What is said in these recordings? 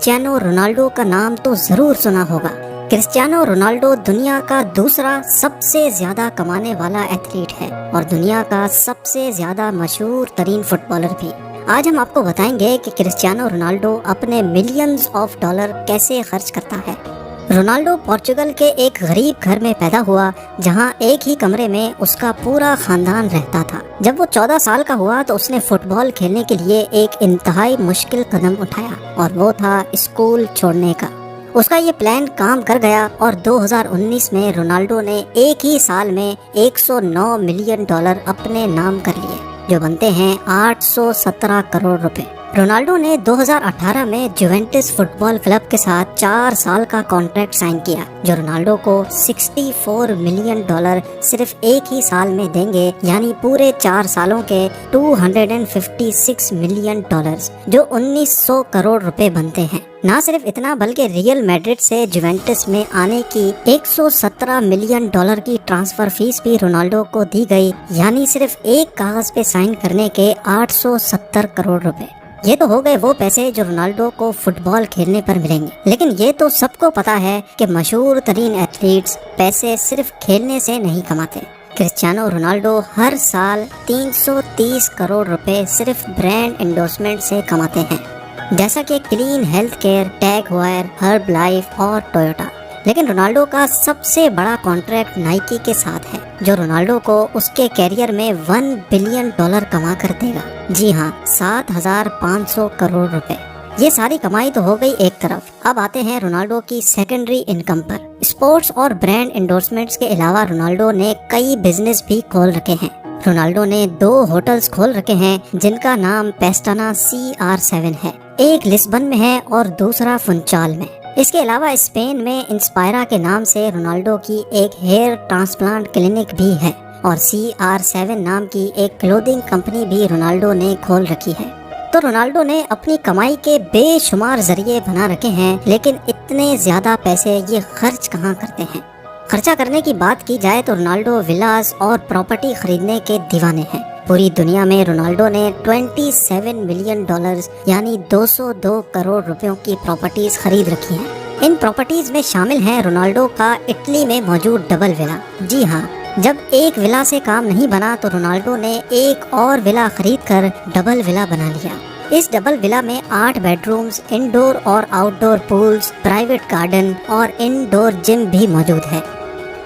Cristiano Ronaldo का नाम तो जरूर सुना होगा। क्रिस्टियानो रोनाल्डो दुनिया का दूसरा सबसे ज्यादा कमाने वाला एथलीट है और दुनिया का सबसे ज्यादा मशहूर तरीन फुटबॉलर भी। आज हम आपको बताएंगे कि क्रिस्टियानो रोनाल्डो अपने मिलियंस ऑफ डॉलर कैसे खर्च करता है। रोनाल्डो पोर्चुगल के एक गरीब घर में पैदा हुआ, जहां एक ही कमरे में उसका पूरा खानदान रहता था। जब वो 14 साल का हुआ तो उसने फुटबॉल खेलने के लिए एक इंतहाई मुश्किल कदम उठाया और वो था स्कूल छोड़ने का। उसका ये प्लान काम कर गया और 2019 में रोनाल्डो ने एक ही साल में 109 मिलियन डॉलर अपने नाम कर लिए, जो बनते हैं 817 करोड़ रुपए। रोनाल्डो ने 2018 में जुवेंटस फुटबॉल क्लब के साथ 4 साल का कॉन्ट्रैक्ट साइन किया, जो रोनाल्डो को 64 मिलियन डॉलर सिर्फ एक ही साल में देंगे, यानी पूरे 4 सालों के 256 मिलियन डॉलर्स, जो 1900 करोड़ रुपए बनते हैं। ना सिर्फ इतना बल्कि रियल मैड्रिड से जुवेंटस में आने की 117 मिलियन डॉलर की ट्रांसफर फीस भी रोनाल्डो को दी गई, यानी सिर्फ एक कागज पे साइन करने के 870 करोड़ रुपए। ये तो हो गए वो पैसे जो रोनाल्डो को फुटबॉल खेलने पर मिलेंगे, लेकिन ये तो सबको पता है कि मशहूर तरीन एथलीट्स पैसे सिर्फ खेलने से नहीं कमाते। क्रिस्टियानो रोनाल्डो हर साल 330 करोड़ रुपए सिर्फ ब्रांड एंडोर्समेंट से कमाते हैं, जैसा कि clean health care, Tag Heuer, Herbalife और टोयोटा। लेकिन रोनाल्डो का सबसे बड़ा कॉन्ट्रैक्ट नाइकी के साथ है, जो रोनाल्डो को उसके कैरियर में 1 बिलियन डॉलर कमा कर देगा। जी हाँ, 7,500 करोड़ रुपए। ये सारी कमाई तो हो गई एक तरफ। अब आते हैं रोनाल्डो की सेकेंडरी इनकम पर। स्पोर्ट्स और ब्रांड एंडोर्समेंट्स के अलावा रोनाल्डो ने कई बिजनेस भी खोल रखे हैं। रोनाल्डो ने 2 होटल्स खोल रखे हैं, जिनका नाम पेस्टाना CR7 है। एक लिस्बन में है और दूसरा फुनचाल में। इसके अलावा स्पेन में इंस्पायरा के नाम से रोनाल्डो की एक हेयर ट्रांसप्लांट क्लिनिक भी है और CR7 नाम की एक क्लोथिंग कंपनी भी रोनाल्डो ने खोल रखी है। तो रोनाल्डो ने अपनी कमाई के बेशुमार जरिए बना रखे हैं, लेकिन इतने ज्यादा पैसे ये खर्च कहाँ करते हैं। खर्चा करने की बात की जाए तो रोनाल्डो विलास और प्रॉपर्टी खरीदने के दीवाने हैं। पूरी दुनिया में रोनाल्डो ने 27 मिलियन डॉलर्स यानी 202 करोड़ रुपयों की प्रॉपर्टीज खरीद रखी हैं। इन प्रॉपर्टीज में शामिल है रोनाल्डो का इटली में मौजूद डबल विला। जी हाँ, जब एक विला से काम नहीं बना तो रोनाल्डो ने एक और विला खरीदकर डबल विला बना लिया। इस डबल विला में 8 बेडरूम्स, इंडोर और आउटडोर पूल्स, प्राइवेट गार्डन और इंडोर जिम भी मौजूद है।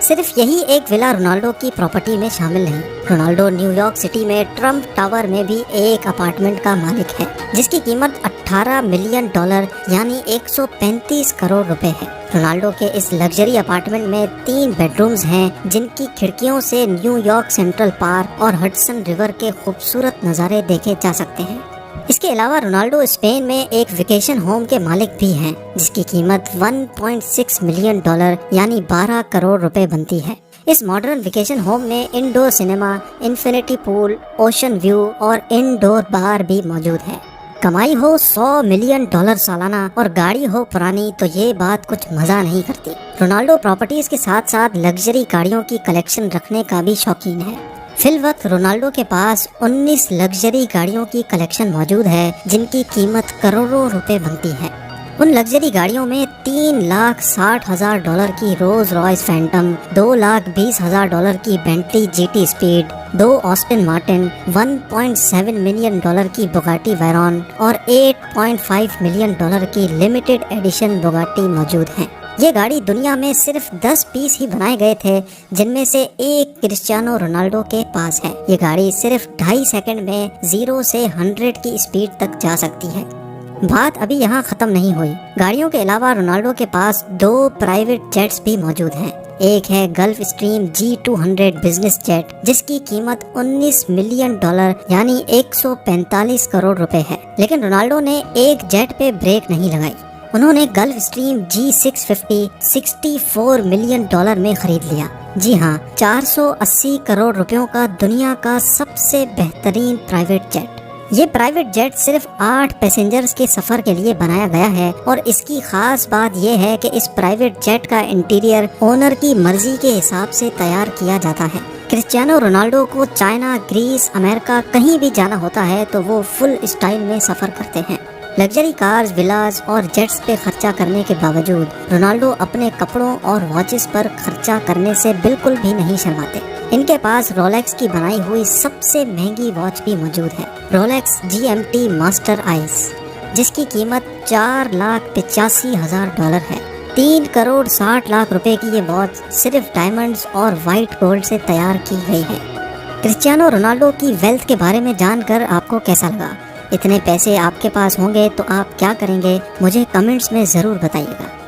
सिर्फ यही एक विला रोनाल्डो की प्रॉपर्टी में शामिल नहीं। रोनाल्डो न्यूयॉर्क सिटी में ट्रम्प टावर में भी एक अपार्टमेंट का मालिक है, जिसकी कीमत 18 मिलियन डॉलर यानी 135 करोड़ रुपए है। रोनाल्डो के इस लग्जरी अपार्टमेंट में 3 बेडरूम्स हैं, जिनकी खिड़कियों से न्यूयॉर्क सेंट्रल पार्क और हडसन रिवर के खूबसूरत नज़ारे देखे जा सकते हैं। इसके अलावा रोनाल्डो स्पेन में एक वेकेशन होम के मालिक भी हैं, जिसकी कीमत 1.6 मिलियन डॉलर यानी 12 करोड़ रुपए बनती है। इस मॉडर्न वेकेशन होम में indoor cinema, infinity pool, ocean view और इंडोर बार भी मौजूद है। कमाई हो 100 मिलियन डॉलर सालाना और गाड़ी हो पुरानी तो ये बात कुछ मजा नहीं करती। रोनाल्डो प्रॉपर्टीज के साथ साथ लग्जरी गाड़ियों की कलेक्शन रखने का भी शौकीन है। फिलवक्त रोनाल्डो के पास 19 लग्जरी गाड़ियों की कलेक्शन मौजूद है, जिनकी कीमत करोड़ों रुपए बनती है। उन लग्जरी गाड़ियों में 3,60,000 डॉलर की रोल्स रॉयस फैंटम, 2,20,000 डॉलर की Bentley GT speed, 2 Austin Martin, 1.7 million dollar की बुगाटी वैरॉन और 8.5 मिलियन डॉलर की लिमिटेड एडिशन बुगाटी मौजूद हैं। ये गाड़ी दुनिया में सिर्फ 10 पीस ही बनाए गए थे, जिनमें से एक क्रिस्टियानो रोनाल्डो के पास है। ये गाड़ी सिर्फ 2.5 सेकंड में 0 से 100 की स्पीड तक जा सकती है। बात अभी यहाँ खत्म नहीं हुई। गाड़ियों के अलावा रोनाल्डो के पास 2 प्राइवेट जेट्स भी मौजूद हैं। एक है gulf stream G200 business jet, जिसकी कीमत 19 मिलियन डॉलर यानी 145 करोड़ रुपए है। लेकिन रोनाल्डो ने एक जेट पे ब्रेक नहीं लगाई। उन्होंने gulf stream G650 64 million dollar में खरीद लिया। जी हाँ, 480 करोड़ रुपयों का दुनिया का सबसे बेहतरीन प्राइवेट जेट। ये प्राइवेट जेट सिर्फ 8 पैसेंजर्स के सफर के लिए बनाया गया है और इसकी खास बात यह है कि इस प्राइवेट जेट का इंटीरियर ओनर की मर्जी के हिसाब से तैयार किया जाता है। क्रिस्टियानो रोनाल्डो को चाइना, ग्रीस, अमेरिका कहीं भी जाना होता है तो वो फुल स्टाइल में सफर करते हैं। लग्जरी कार्स, विलास और जेट्स पे खर्चा करने के बावजूद रोनाल्डो अपने कपड़ों और वॉचेस पर खर्चा करने से बिल्कुल भी नहीं शर्माते। इनके पास रोलेक्स की बनाई हुई सबसे महंगी वॉच भी मौजूद है, रोलेक्स GMT मास्टर आइस, जिसकी कीमत $4,85,000 है। 3,60,00,000 रुपए की ये वॉच सिर्फ डायमंड्स और वाइट गोल्ड से तैयार की गई है। क्रिस्टियानो रोनाल्डो की वेल्थ के बारे में जानकर आपको कैसा लगा? इतने पैसे आपके पास होंगे तो आप क्या करेंगे? मुझे कमेंट्स में ज़रूर बताइएगा।